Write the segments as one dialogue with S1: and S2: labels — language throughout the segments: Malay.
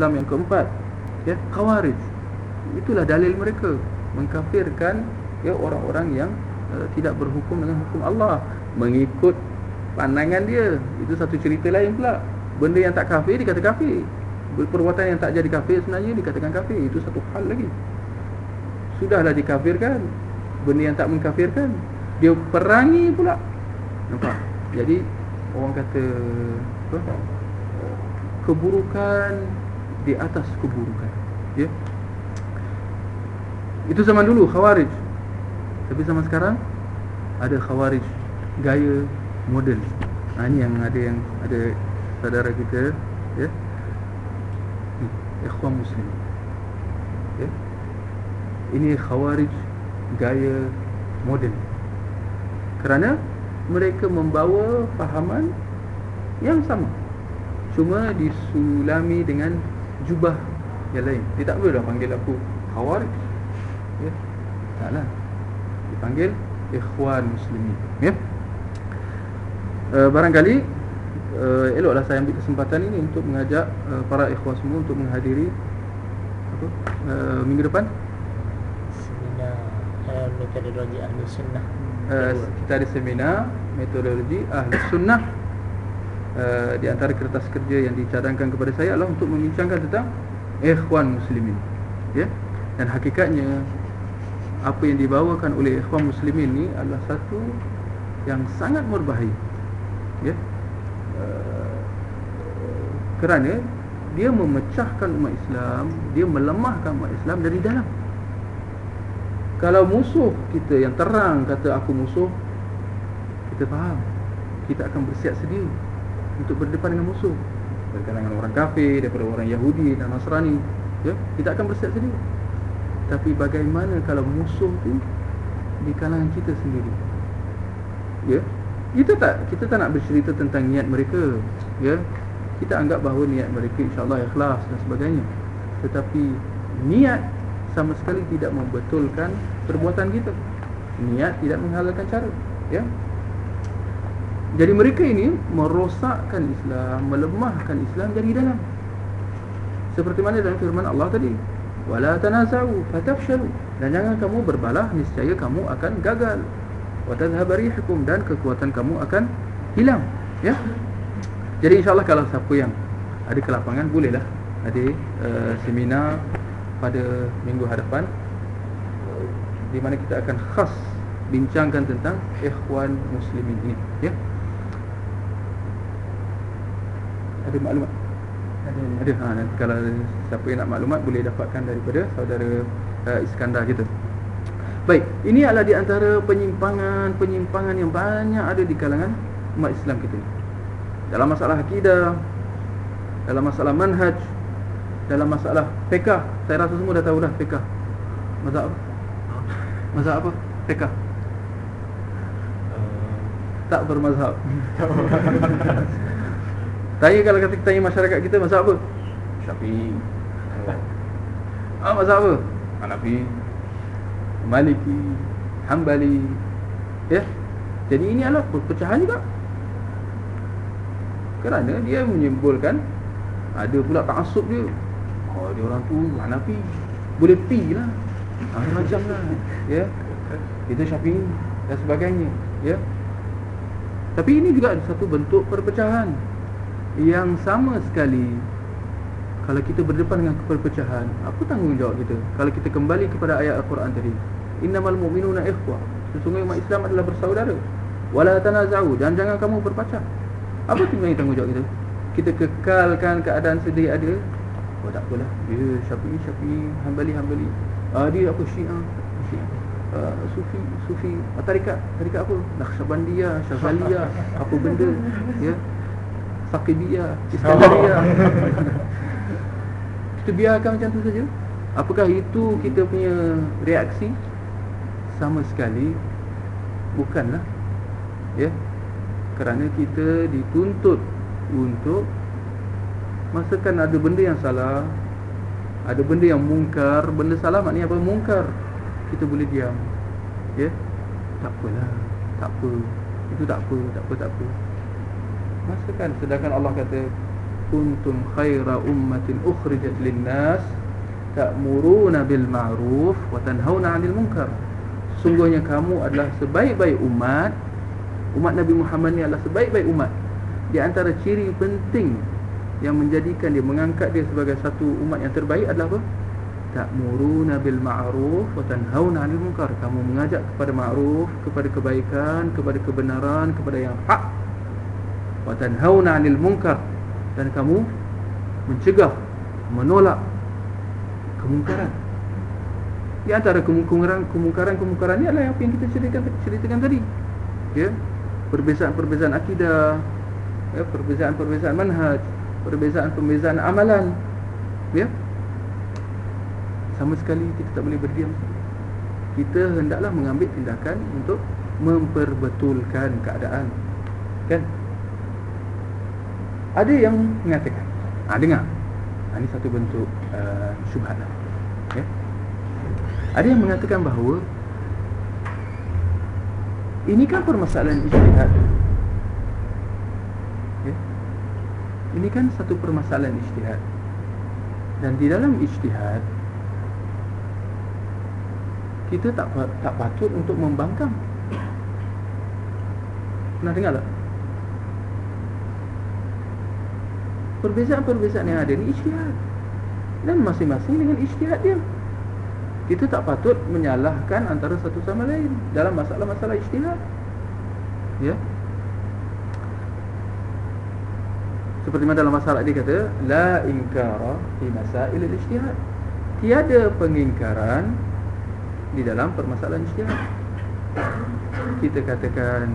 S1: Islam yang keempat, ya, Khawarij. Itulah dalil mereka mengkafirkan, ya, orang-orang yang tidak berhukum dengan hukum Allah, mengikut pandangan dia. Itu satu cerita lain pula. Benda yang tak kafir dikata kafir, perbuatan yang tak jadi kafir sebenarnya dikatakan kafir. Itu satu hal lagi. Sudahlah dikafirkan, benda yang tak mengkafirkan dia perangi pula. Nampak? Jadi orang kata apa? Keburukan di atas keburukan, ya. Itu zaman dulu Khawarij. Tapi zaman sekarang ada Khawarij gaya moden. Ini yang ada saudara kita, ya, ni, ikhwan muslim, ya. Ini Khawarij gaya moden. Kerana mereka membawa fahaman yang sama, cuma disulami dengan jubah yang lain. Dia tak boleh dah panggil aku Khawarij, ya. Taklah. Dipanggil ikhwan muslimin, ya. Barangkali eloklah saya ambil kesempatan ini untuk mengajak para ikhwan semua untuk menghadiri apa, minggu depan
S2: seminar metodologi ahli sunnah.
S1: Kita ada seminar metodologi ahli sunnah. Di antara kertas kerja yang dicadangkan kepada saya adalah untuk membincangkan tentang ikhwan muslimin, ya. Dan hakikatnya apa yang dibawakan oleh ikhwan muslimin ni adalah satu yang sangat berbahaya, ya. Kerana dia memecahkan umat Islam, dia melemahkan umat Islam dari dalam. Kalau musuh kita yang terang kata aku musuh, kita faham, kita akan bersiap sedia untuk berdepan dengan musuh dari kalangan orang kafir, daripada orang Yahudi dan Nasrani, ya, kita akan bersiap sedia. Tapi bagaimana kalau musuh tu di kalangan kita sendiri, ya? Kita tak nak bercerita tentang niat mereka, ya. Kita anggap bahawa niat mereka insya-Allah ikhlas dan sebagainya. Tetapi niat sama sekali tidak membetulkan perbuatan kita. Niat tidak menghalalkan cara, ya. Jadi mereka ini merosakkan Islam, melemahkan Islam dari dalam. Seperti mana dalam firman Allah tadi, wala tanaza'u fatafshalu, dan jangan kamu berbalah, niscaya kamu akan gagal. Wa tadhhabu rihukum, dan kekuatan kamu akan hilang, ya. Jadi insya-Allah kalau siapa yang ada ke lapangan, bolehlah ada seminar pada minggu hadapan, di mana kita akan khas bincangkan tentang ikhwan muslimin ini, ya. Ada maklumat? Ada. Nanti kalau siapa yang nak maklumat boleh dapatkan daripada saudara Iskandar kita. Baik, ini adalah di antara penyimpangan yang banyak ada di kalangan umat Islam kita. Dalam masalah akidah, dalam masalah manhaj, dalam masalah fiqh. Saya rasa semua dah tahu dah fiqh. Mazhab apa? Mazhab apa? Fiqh. Tak bermazhab. Tanya, kalau kata tanya masyarakat kita, mazhab apa? Syafi'i. Mazhab apa? Hanafi, Maliki, Hambali, ya. Jadi ini adalah perpecahan juga. Kerana dia menyimpulkan, ada pula ta'assub dia. Dia orang tu Hanafi, boleh pi lah, macam lah, ya. Kita Syafi'i dan sebagainya, ya. Tapi ini juga ada satu bentuk perpecahan yang sama sekali. Kalau kita berdepan dengan perpecahan, apa tanggungjawab kita? Kalau kita kembali kepada ayat Al-Quran tadi, innamal mu'minuna ikhwah, sesungguhnya umat Islam adalah bersaudara. Wala tanaza'u, dan jangan kamu berpecah. Apa tanggungjawab kita? Kita kekalkan keadaan sedia ada. Tak apalah, dia Syafi'i, Hambali. Dia apa, Syiah, Sufi, tarikat apa? Naqsyabandiyah, Syazaliyah, apa benda, ya. Saqibiyah, Iskandariyah. Kita biarkan macam tu saja. Apakah itu kita punya reaksi? Sama sekali bukanlah, ya. Kerana kita dituntut untuk masakan ada benda yang salah, ada benda yang mungkar. Benda salah maknanya apa? Mungkar. Kita boleh diam, ya. Tak apalah, tak apa. Itu tak apa. Masakan, sedangkan Allah kata kuntum khaira ummatin ukhrijat lin-nas ta'muruna bil ma'ruf wa tanhauna 'anil munkar. Sungguhnya kamu adalah sebaik-baik umat. Umat Nabi Muhammad ni adalah sebaik-baik umat. Di antara ciri penting yang menjadikan dia, mengangkat dia sebagai satu umat yang terbaik adalah apa? Ta'muruna bil ma'ruf wa tanhauna 'anil munkar. Kamu mengajak kepada ma'ruf, kepada kebaikan, kepada kebenaran, kepada yang hak. Wa tanhauna 'anil munkar, dan kamu mencegah, menolak kemungkaran. Di antara kemungkaran ni adalah apa yang kita ceritakan tadi. Ya, perbezaan akidah, ya, perbezaan manhaj, perbezaan amalan. Ya, sama sekali kita tak boleh berdiam. Kita hendaklah mengambil tindakan untuk memperbetulkan keadaan. Kan? Ada yang mengatakan, dengar, ini satu bentuk syubhat lah. Ya? Ada yang mengatakan bahawa ini kan permasalahan ijtihad. Ya? Ini kan satu permasalahan ijtihad. Dan di dalam ijtihad kita tak patut untuk membangkang. Pernah dengar tak? Perbezaan yang ada ni ijtihad, dan masing-masing dengan ijtihad dia. Kita tak patut menyalahkan antara satu sama lain dalam masalah-masalah ijtihad. Ya. Seperti mana dalam masalah dia kata, la inkara fi masail al-ijtihad. Tiada pengingkaran di dalam permasalahan ijtihad. Kita katakan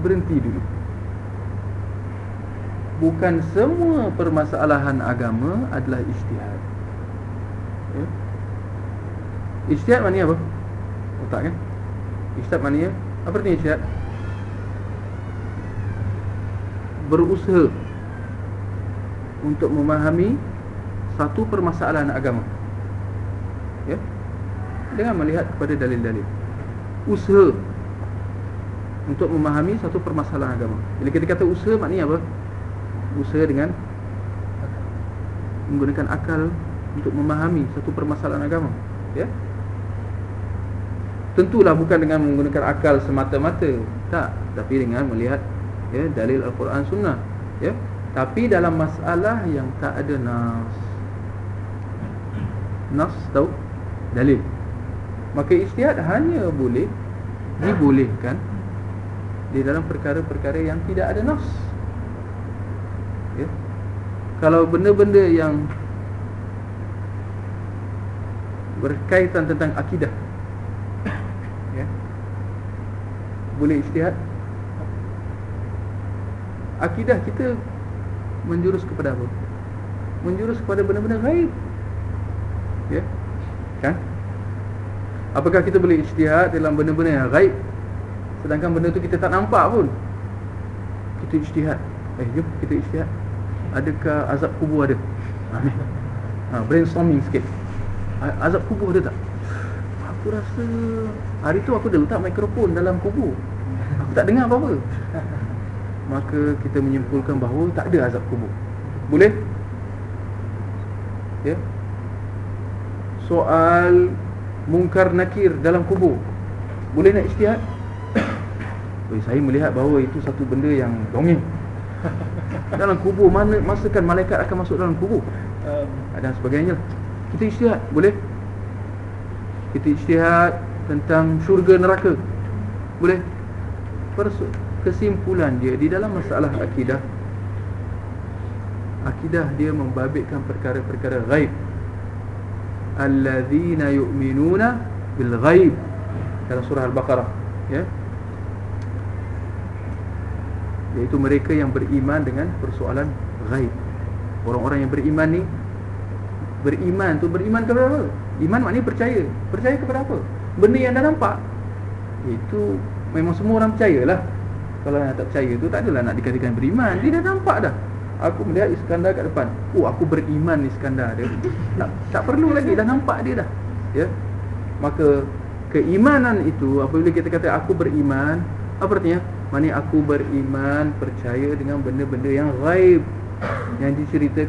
S1: berhenti dulu. Bukan semua permasalahan agama adalah ijtihad. Ya. Ijtihad maknanya apa? Otak kan? Ijtihad maknanya apa artinya ijtihad? Berusaha untuk memahami satu permasalahan agama. Ya. Dengan melihat kepada dalil-dalil. Usaha untuk memahami satu permasalahan agama. Bila kita kata usaha maknanya apa? Usaha dengan menggunakan akal untuk memahami satu permasalahan agama. Ya. Tentulah bukan dengan menggunakan akal semata-mata, tak, tapi dengan melihat, ya, dalil Al-Quran Sunnah. Ya. Tapi dalam masalah yang tak ada nas tahu dalil, maka ijtihad hanya boleh dibolehkan di dalam perkara-perkara yang tidak ada nas. Ya. Kalau benda-benda yang berkaitan tentang akidah, ya, boleh ijtihad. Akidah kita menjurus kepada apa? Menjurus kepada benda-benda ghaib. Ya. Kan? Apakah kita boleh ijtihad dalam benda-benda yang ghaib, sedangkan benda tu kita tak nampak pun? Kita ijtihad. Jom kita ijtihad. Adakah azab kubur ada? Brainstorming sikit. Azab kubur ada tak? Aku rasa hari tu aku dah letak mikrofon dalam kubur, aku tak dengar apa-apa. Maka kita menyimpulkan bahawa tak ada azab kubur. Boleh? Ya. Soal mungkar nakir dalam kubur, boleh nak ijtihad? Saya melihat bahawa itu satu benda yang dongeng. Dalam kubur, mana masakan malaikat akan masuk dalam kubur, dan sebagainya. Kita ijtihad, boleh? Kita ijtihad tentang syurga neraka, boleh? Kesimpulan dia di dalam masalah akidah, akidah dia membabitkan perkara-perkara ghaib. Alladzina yu'minuna bil ghaib, dalam surah Al-Baqarah, ya, iaitu mereka yang beriman dengan persoalan ghaib. Orang-orang yang beriman ni, beriman kepada apa? Iman maknanya percaya. Percaya kepada apa? Benda yang dah nampak. Itu memang semua orang percayalah. Kalau yang tak percaya tu tak adalah nak dikatakan beriman. Dia dah nampak dah. Aku melihat Iskandar kat depan, aku beriman Iskandar dia. Tak perlu lagi, dah nampak dia dah. Ya. Maka keimanan itu, apabila kita kata aku beriman, apa artinya? Maknanya aku beriman, percaya dengan benda-benda yang ghaib, yang diceritakan